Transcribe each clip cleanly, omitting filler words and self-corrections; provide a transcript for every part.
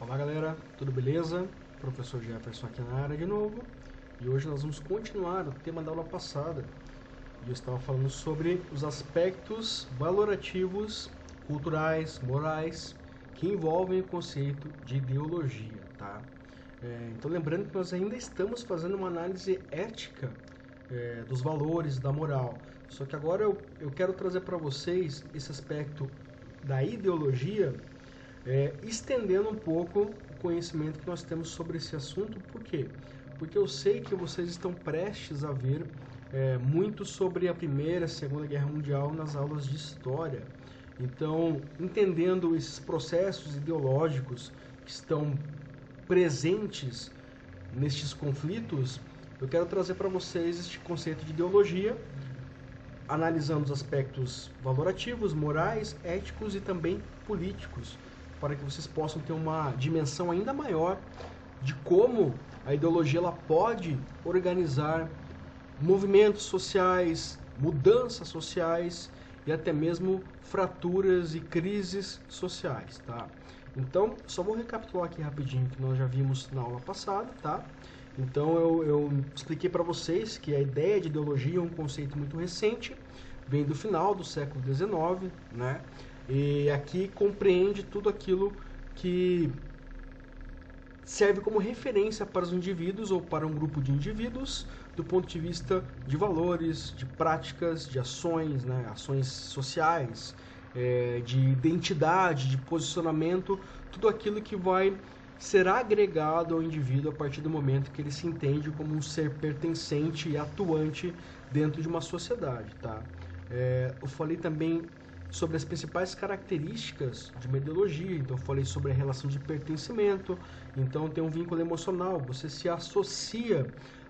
Olá galera, tudo beleza? Professor Jefferson aqui na área de novo. E hoje nós vamos continuar o tema da aula passada. E eu estava falando sobre os aspectos valorativos, culturais, morais, que envolvem o conceito de ideologia, tá? Então lembrando que nós ainda estamos fazendo uma análise ética dos valores, da moral. Só que agora eu quero trazer para vocês esse aspecto da ideologia, estendendo um pouco o conhecimento que nós temos sobre esse assunto. Por quê? Porque eu sei que vocês estão prestes a ver muito sobre a Primeira e Segunda Guerra Mundial nas aulas de História. Então, entendendo esses processos ideológicos que estão presentes nestes conflitos, eu quero trazer para vocês este conceito de ideologia, analisando os aspectos valorativos, morais, éticos e também políticos, para que vocês possam ter uma dimensão ainda maior de como a ideologia ela pode organizar movimentos sociais, mudanças sociais e até mesmo fraturas e crises sociais, tá? Então, só vou recapitular aqui rapidinho que nós já vimos na aula passada, tá? Então, eu expliquei para vocês que a ideia de ideologia é um conceito muito recente, vem do final do século XIX, né? E aqui compreende tudo aquilo que serve como referência para os indivíduos ou para um grupo de indivíduos do ponto de vista de valores, de práticas, de ações, né? Ações sociais, de identidade, de posicionamento, tudo aquilo que vai ser agregado ao indivíduo a partir do momento que ele se entende como um ser pertencente e atuante dentro de uma sociedade, tá? Eu falei também sobre as principais características de uma ideologia. Então, eu falei sobre a relação de pertencimento. Então, tem um vínculo emocional. Você se associa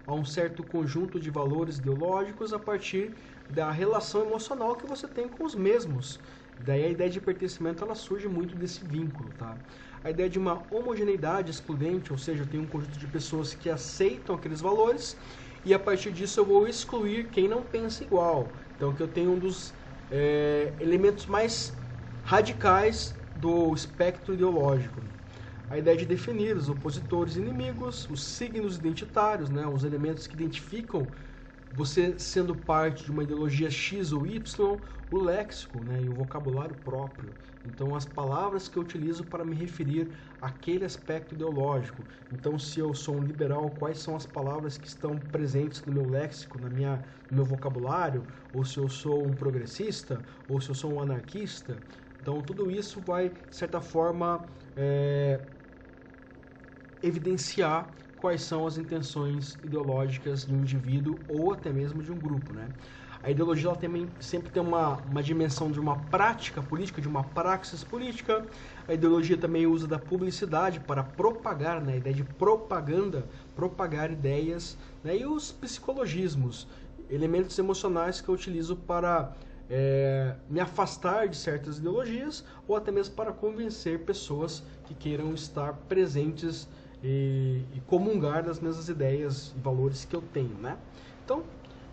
a um certo conjunto de valores ideológicos a partir da relação emocional que você tem com os mesmos. Daí a ideia de pertencimento ela surge muito desse vínculo, tá? A ideia de uma homogeneidade excludente, ou seja, eu tenho um conjunto de pessoas que aceitam aqueles valores e a partir disso eu vou excluir quem não pensa igual. Então, que eu tenho um dos elementos mais radicais do espectro ideológico. A ideia de definir os opositores e inimigos, os signos identitários, né, os elementos que identificam você sendo parte de uma ideologia X ou Y, o léxico, né, e o vocabulário próprio. Então, as palavras que eu utilizo para me referir àquele aspecto ideológico. Então, se eu sou um liberal, quais são as palavras que estão presentes no meu léxico, no meu vocabulário? Ou se eu sou um progressista, ou se eu sou um anarquista. Então, tudo isso vai, de certa forma, evidenciar quais são as intenções ideológicas de um indivíduo ou até mesmo de um grupo, né? A ideologia ela também sempre tem uma dimensão de uma prática política, de uma praxis política. A ideologia também usa da publicidade para propagar, né? A ideia de propaganda, propagar ideias, né? E os psicologismos, elementos emocionais que eu utilizo para me afastar de certas ideologias ou até mesmo para convencer pessoas que queiram estar presentes e comungar das mesmas ideias e valores que eu tenho, né? Então,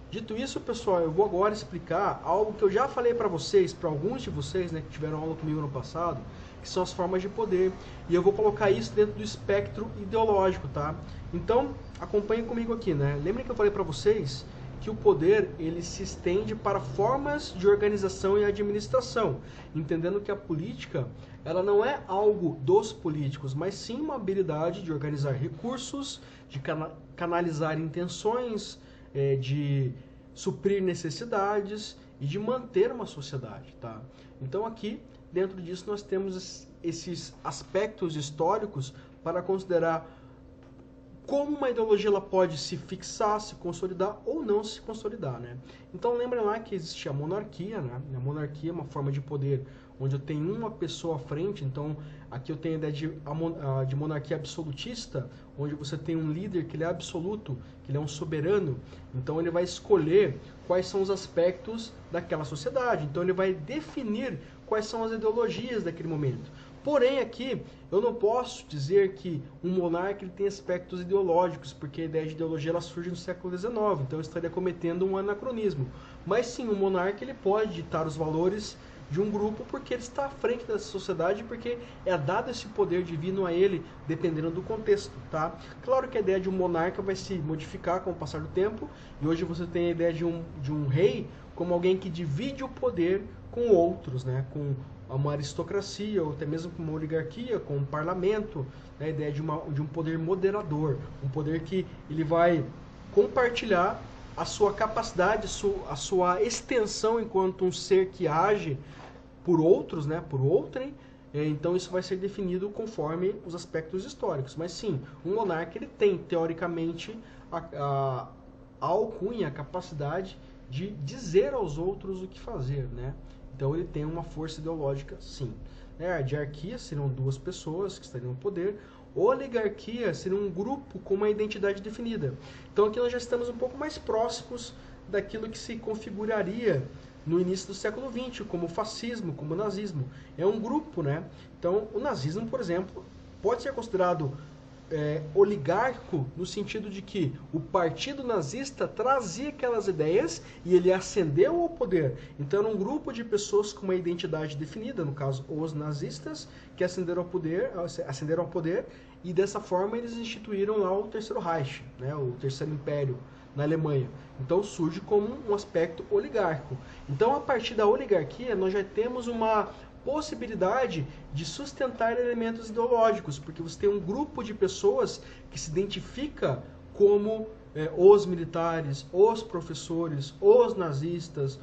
dito isso, pessoal, eu vou agora explicar algo que eu já falei para vocês, para alguns de vocês, né, que tiveram aula comigo no passado, que são as formas de poder. E eu vou colocar isso dentro do espectro ideológico, tá? Então, acompanhem comigo aqui, né? Lembrem que eu falei para vocês que o poder ele se estende para formas de organização e administração, entendendo que a política ela não é algo dos políticos, mas sim uma habilidade de organizar recursos, de canalizar intenções, de suprir necessidades e de manter uma sociedade, tá? Então aqui, dentro disso, nós temos esses aspectos históricos para considerar como uma ideologia ela pode se fixar, se consolidar ou não se consolidar, né? Então lembrem lá que existe a monarquia, né? A monarquia é uma forma de poder onde eu tenho uma pessoa à frente. Então aqui eu tenho a ideia de monarquia absolutista, onde você tem um líder que ele é absoluto, que ele é um soberano. Então ele vai escolher quais são os aspectos daquela sociedade. Então ele vai definir quais são as ideologias daquele momento. Porém, aqui, eu não posso dizer que um monarca ele tem aspectos ideológicos, porque a ideia de ideologia ela surge no século XIX, então eu estaria cometendo um anacronismo. Mas sim, um monarca ele pode ditar os valores de um grupo porque ele está à frente dessa sociedade, porque é dado esse poder divino a ele, dependendo do contexto, tá? Claro que a ideia de um monarca vai se modificar com o passar do tempo, e hoje você tem a ideia de um rei como alguém que divide o poder com outros, né? Com uma aristocracia, ou até mesmo com uma oligarquia, com um parlamento, né? A ideia de um poder moderador, um poder que ele vai compartilhar a sua capacidade, a sua extensão enquanto um ser que age por outros, né, por outrem. Então isso vai ser definido conforme os aspectos históricos. Mas sim, um monarca ele tem, teoricamente, a alcunha, a capacidade de dizer aos outros o que fazer, né? Então ele tem uma força ideológica, sim. A diarquia seriam duas pessoas que estariam no poder. Oligarquia seria um grupo com uma identidade definida. Então aqui nós já estamos um pouco mais próximos daquilo que se configuraria no início do século XX, como o fascismo, como o nazismo. É um grupo, né? Então o nazismo, por exemplo, pode ser considerado oligárquico no sentido de que o partido nazista trazia aquelas ideias e ele ascendeu ao poder. Então era um grupo de pessoas com uma identidade definida, no caso os nazistas, que ascenderam ao poder e dessa forma eles instituíram lá o Terceiro Reich, né, o Terceiro Império na Alemanha. Então surge como um aspecto oligárquico. Então a partir da oligarquia nós já temos uma possibilidade de sustentar elementos ideológicos, porque você tem um grupo de pessoas que se identifica como os militares, os professores, os nazistas,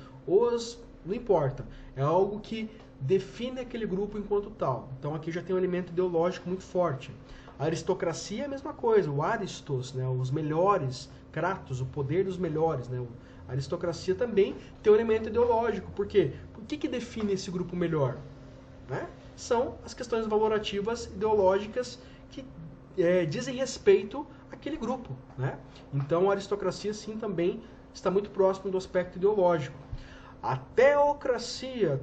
não importa. É algo que define aquele grupo enquanto tal. Então aqui já tem um elemento ideológico muito forte. A aristocracia é a mesma coisa, o aristos, né, os melhores, kratos, o poder dos melhores, né, a aristocracia também tem um elemento ideológico. Por quê? O que define esse grupo melhor? Né? São as questões valorativas ideológicas que dizem respeito àquele grupo. Né? Então a aristocracia sim também está muito próximo do aspecto ideológico. A teocracia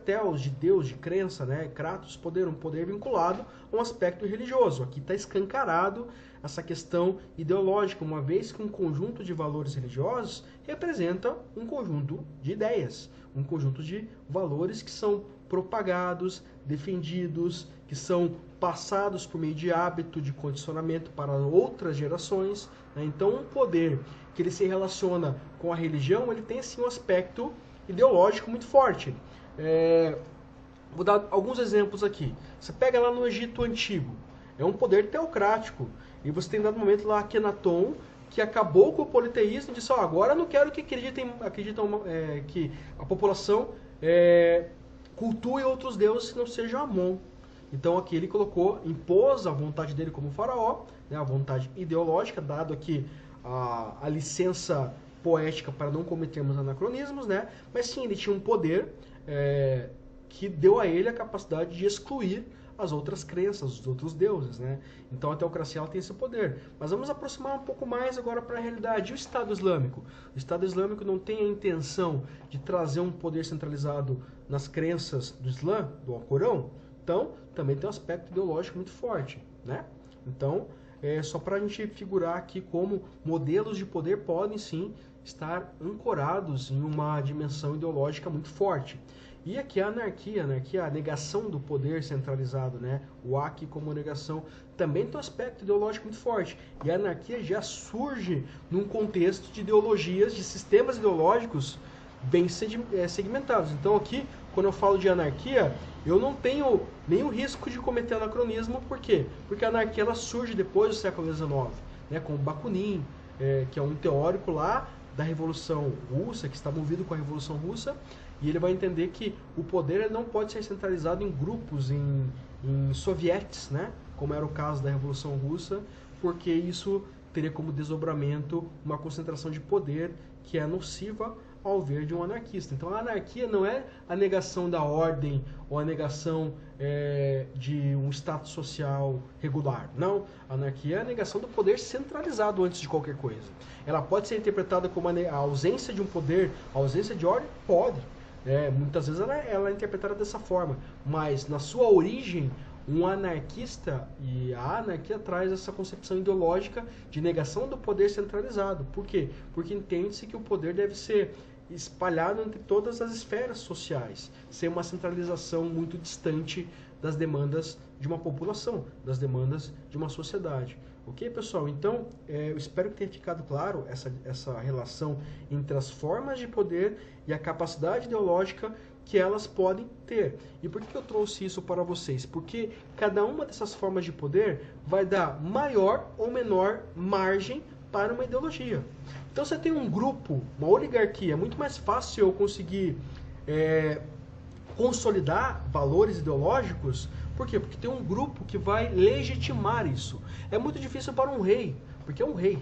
teos, de Deus, de crença, né? Kratos, poder, um poder vinculado a um aspecto religioso. Aqui está escancarado essa questão ideológica, uma vez que um conjunto de valores religiosos representa um conjunto de ideias, um conjunto de valores que são propagados, defendidos, que são passados por meio de hábito, de condicionamento para outras gerações. Né? Então, um poder que ele se relaciona com a religião, ele tem assim um aspecto ideológico muito forte. Vou dar alguns exemplos aqui. Você pega lá no Egito Antigo, é um poder teocrático. E você tem dado momento lá Akenaton, que acabou com o politeísmo e disse, agora eu não quero que acreditem que a população cultue outros deuses que não sejam Amon. Então aqui ele impôs a vontade dele como faraó, né, a vontade ideológica, dado aqui a licença poética para não cometermos anacronismos, né? Mas sim, ele tinha um poder que deu a ele a capacidade de excluir as outras crenças, os outros deuses, né? Então a teocracia ela tem esse poder. Mas vamos aproximar um pouco mais agora para a realidade. E o Estado Islâmico? O Estado Islâmico não tem a intenção de trazer um poder centralizado nas crenças do Islã, do Alcorão? Então, também tem um aspecto ideológico muito forte, né? Então, só para a gente figurar aqui como modelos de poder podem sim estar ancorados em uma dimensão ideológica muito forte. E aqui a anarquia, a negação do poder centralizado, né? O aqui como negação, também tem um aspecto ideológico muito forte. E a anarquia já surge num contexto de ideologias, de sistemas ideológicos bem segmentados. Então aqui, quando eu falo de anarquia, eu não tenho nenhum risco de cometer anacronismo. Por quê? Porque a anarquia ela surge depois do século XIX, né? Com Bakunin, que é um teórico lá da Revolução Russa, que está movido com a Revolução Russa, e ele vai entender que o poder ele não pode ser centralizado em grupos, em sovietes, né? Como era o caso da Revolução Russa, porque isso teria como desdobramento uma concentração de poder que é nociva ao ver de um anarquista. Então a anarquia não é a negação da ordem ou a negação de um status social regular. Não, a anarquia é a negação do poder centralizado antes de qualquer coisa. Ela pode ser interpretada como a ausência de um poder, a ausência de ordem? Pode. Muitas vezes ela é interpretada dessa forma, mas na sua origem, um anarquista, e a anarquia traz essa concepção ideológica de negação do poder centralizado. Por quê? Porque entende-se que o poder deve ser espalhado entre todas as esferas sociais, sem uma centralização muito distante das demandas de uma população, das demandas de uma sociedade. Ok, pessoal? Então, eu espero que tenha ficado claro essa relação entre as formas de poder e a capacidade ideológica que elas podem ter. E por que eu trouxe isso para vocês? Porque cada uma dessas formas de poder vai dar maior ou menor margem para uma ideologia. Então, você tem um grupo, uma oligarquia, é muito mais fácil eu conseguir consolidar valores ideológicos. Por quê? Porque tem um grupo que vai legitimar isso. É muito difícil para um rei, porque é um rei,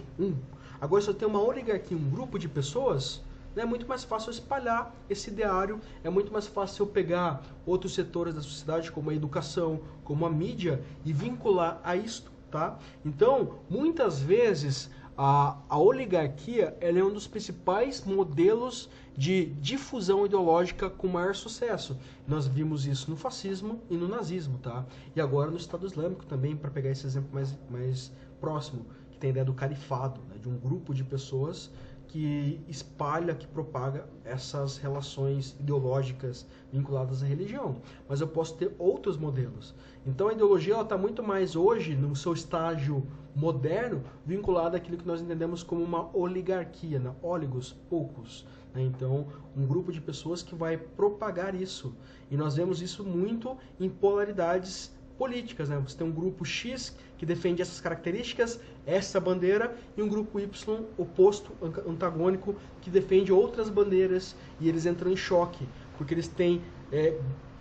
Agora, se eu tenho uma oligarquia, um grupo de pessoas, é muito mais fácil espalhar esse ideário, é muito mais fácil eu pegar outros setores da sociedade, como a educação, como a mídia, e vincular a isto, tá? Então, muitas vezes, a oligarquia ela é um dos principais modelos de difusão ideológica com maior sucesso. Nós vimos isso no fascismo e no nazismo, tá? E agora no Estado Islâmico também, para pegar esse exemplo mais próximo, que tem a ideia do califado, né? De um grupo de pessoas que espalha, que propaga essas relações ideológicas vinculadas à religião. Mas eu posso ter outros modelos. Então a ideologia está muito mais hoje, no seu estágio moderno, vinculada àquilo que nós entendemos como uma oligarquia, né? Oligos, poucos. Né? Então, um grupo de pessoas que vai propagar isso. E nós vemos isso muito em polaridades políticas, né? Você tem um grupo X que defende essas características, essa bandeira, e um grupo Y oposto, antagônico, que defende outras bandeiras, e eles entram em choque, porque eles têm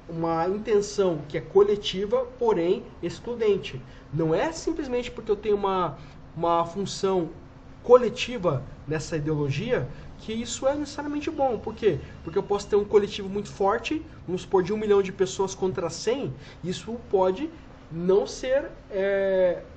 uma intenção que é coletiva, porém excludente. Não é simplesmente porque eu tenho uma função coletiva nessa ideologia que isso é necessariamente bom. Por quê? Porque eu posso ter um coletivo muito forte, vamos supor, de 1 milhão de pessoas contra 100, isso pode não ser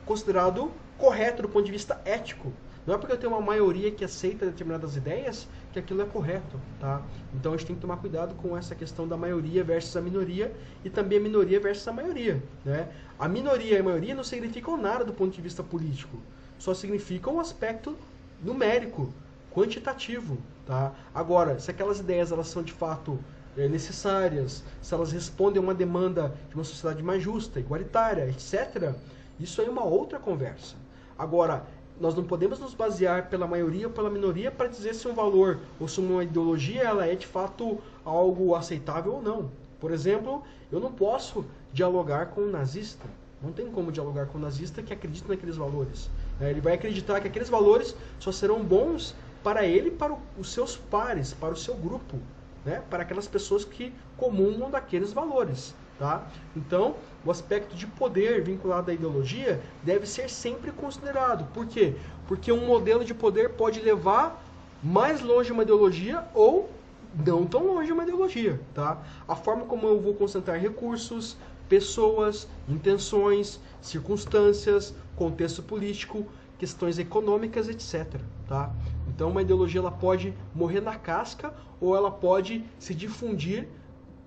considerado correto do ponto de vista ético. Não é porque eu tenho uma maioria que aceita determinadas ideias que aquilo é correto, tá? Então a gente tem que tomar cuidado com essa questão da maioria versus a minoria e também a minoria versus a maioria, né? A minoria e a maioria não significam nada do ponto de vista político, só significam um aspecto numérico, quantitativo, tá? Agora, se aquelas ideias elas são de fato necessárias, se elas respondem a uma demanda de uma sociedade mais justa, igualitária, etc., isso aí é uma outra conversa. Agora, nós não podemos nos basear pela maioria ou pela minoria para dizer se um valor ou se uma ideologia ela é de fato algo aceitável ou não. Por exemplo, eu não posso dialogar com um nazista. Não tem como dialogar com um nazista que acredita naqueles valores. Ele vai acreditar que aqueles valores só serão bons para ele e para os seus pares, para o seu grupo, né? Para aquelas pessoas que comungam daqueles valores. Tá? Então, o aspecto de poder vinculado à ideologia deve ser sempre considerado. Por quê? Porque um modelo de poder pode levar mais longe uma ideologia ou não tão longe uma ideologia. Tá? A forma como eu vou concentrar recursos, pessoas, intenções, circunstâncias, contexto político, questões econômicas, etc. Tá? Então, uma ideologia ela pode morrer na casca ou ela pode se difundir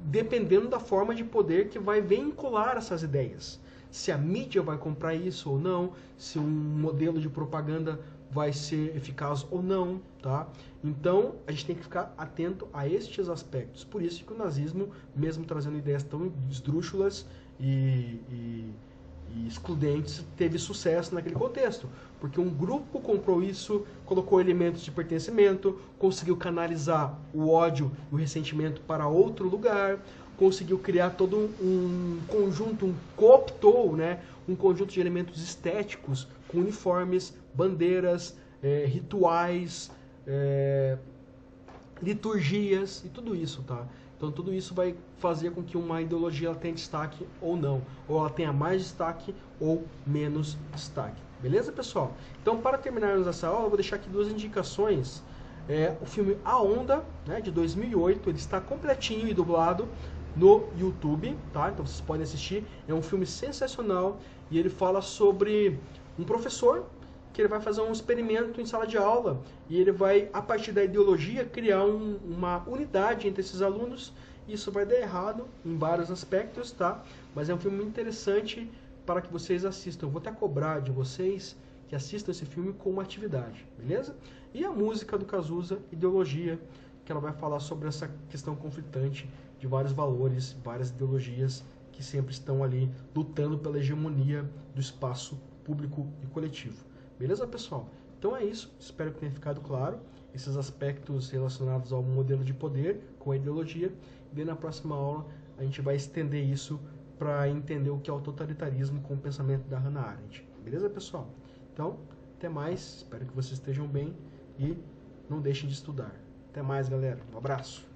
dependendo da forma de poder que vai vincular essas ideias. Se a mídia vai comprar isso ou não, se um modelo de propaganda vai ser eficaz ou não, tá? Então, a gente tem que ficar atento a estes aspectos. Por isso que o nazismo, mesmo trazendo ideias tão esdrúxulas e excludentes, teve sucesso naquele contexto. Porque um grupo comprou isso, colocou elementos de pertencimento, conseguiu canalizar o ódio e o ressentimento para outro lugar, conseguiu criar todo um conjunto, cooptou, né, um conjunto de elementos estéticos, com uniformes, bandeiras, rituais, liturgias e tudo isso, tá? Então tudo isso vai fazer com que uma ideologia ela tenha destaque ou não, ou ela tenha mais destaque ou menos destaque. Beleza, pessoal? Então, para terminarmos essa aula, eu vou deixar aqui duas indicações. O filme A Onda, né, de 2008, ele está completinho e dublado no YouTube, tá? Então vocês podem assistir. É um filme sensacional e ele fala sobre um professor que ele vai fazer um experimento em sala de aula e ele vai, a partir da ideologia, criar uma unidade entre esses alunos. Isso vai dar errado em vários aspectos, tá? Mas é um filme muito interessante para que vocês assistam. Eu vou até cobrar de vocês que assistam esse filme como atividade, beleza? E a música do Cazuza, Ideologia, que ela vai falar sobre essa questão conflitante de vários valores, várias ideologias que sempre estão ali lutando pela hegemonia do espaço público e coletivo. Beleza, pessoal? Então é isso, espero que tenha ficado claro esses aspectos relacionados ao modelo de poder com a ideologia. E na próxima aula a gente vai estender isso para entender o que é o totalitarismo com o pensamento da Hannah Arendt. Beleza, pessoal? Então, até mais, espero que vocês estejam bem e não deixem de estudar. Até mais, galera. Um abraço.